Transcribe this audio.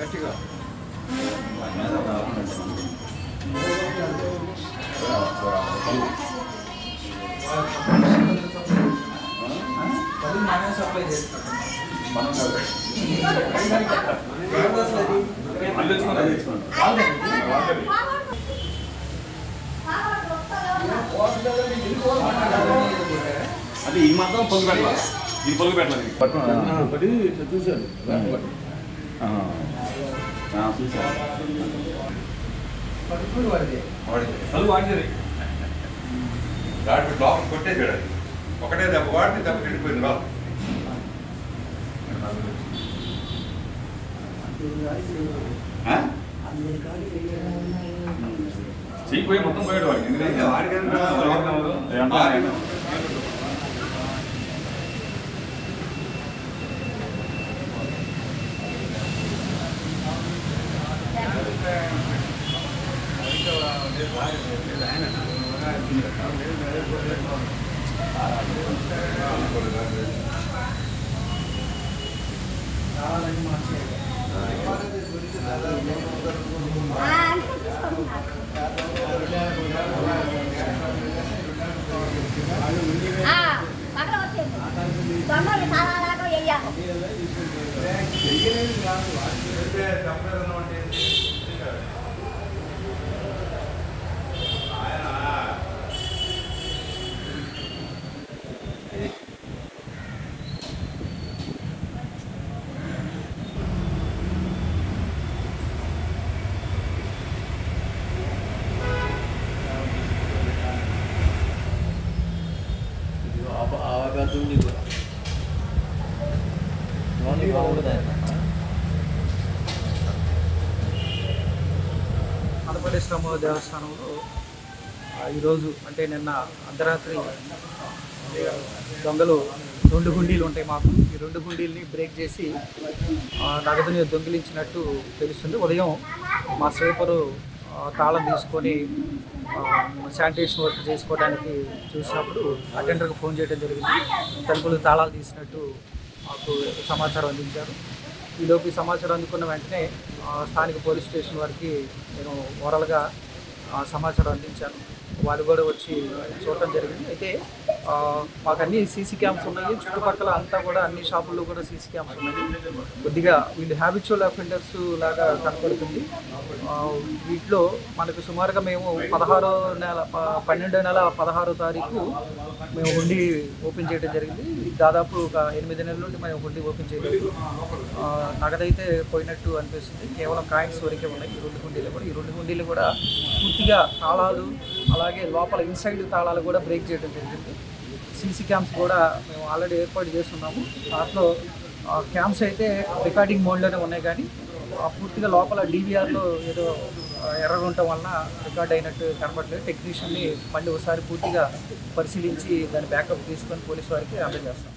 గట్టిగా సప్లై చేస్తాం మనం అంటే ఈ మాత్రం పొంగి పెట్టాలి ఈ పొంగి పెట్టాలి ఒకటి చూశాను లోపల కొట్టేసాడు అది ఒకటే దెబ్బ వాడిని దెబ్బ వెళ్ళిపోయింది లోపల చీపోయి మొత్తం పోయాడు వాడికి ఆంధ్రప్రదేశ్ రామోజీ దేవస్థానంలో ఈరోజు అంటే నిన్న అర్ధరాత్రి దొంగలు 2 గుండీలు ఉంటాయి మాకు. ఈ 2 గుండీలని బ్రేక్ చేసి నగదుని దొంగిలించినట్టు తెలుస్తుంది. ఉదయం మా స్వీపరు తాళం తీసుకొని శానిటేషన్ వర్క్ చేసుకోవడానికి చూసినప్పుడు అటెండర్కి ఫోన్ చేయడం జరిగింది. తలుపులు తాళాలు తీసినట్టు మాకు సమాచారం అందించారు. ఈలోపు సమాచారం అందుకున్న వెంటనే స్థానిక పోలీస్ స్టేషన్ వారికి నేను ఓరల్గా సమాచారం అందించాను. వాళ్ళు కూడా వచ్చి చూడటం జరిగింది. అయితే మాకు అన్ని సీసీ క్యామ్స్ ఉన్నాయి, చుట్టుపక్కల అంతా కూడా అన్ని షాపుల్లో కూడా సీసీ క్యామ్స్ ఉన్నాయి. కొద్దిగా వీళ్ళు హ్యాబిచువల్ అఫెండర్స్ లాగా కనపడుతుంది. వీటిలో మనకు సుమారుగా మేము 12 నెల 16వ తారీఖు మేము హుండీ ఓపెన్ చేయడం జరిగింది. దాదాపు ఒక 8 నెలల నుండి మేము హుండీ ఓపెన్ చేయలేదు. నగదైతే పోయినట్టు అనిపిస్తుంది. కేవలం కాయిన్స్ వరకే ఉన్నాయి ఈ 2 హుండీలు కూడా. ఈ 2 హుండీలు కూడా పూర్తిగా తాళాలు అలాగే లోపల ఇన్సైడ్ తాళాలు కూడా బ్రేక్ చేయడం జరిగింది. సీసీ క్యామ్స్ కూడా మేము ఆల్రెడీ ఏర్పాటు చేస్తున్నాము. దాంట్లో క్యామ్స్ అయితే రికార్డింగ్ మోడ్లోనే ఉన్నాయి, కానీ పూర్తిగా లోపల డీవీఆర్లో ఏదో ఎర్రర్ ఉండటం వలన రికార్డ్ అయినట్టు కనపడలేదు. టెక్నీషియన్ని మళ్ళీ ఒకసారి పూర్తిగా పరిశీలించి దాని బ్యాకప్ తీసుకొని పోలీసు వారికి అందజేస్తాం.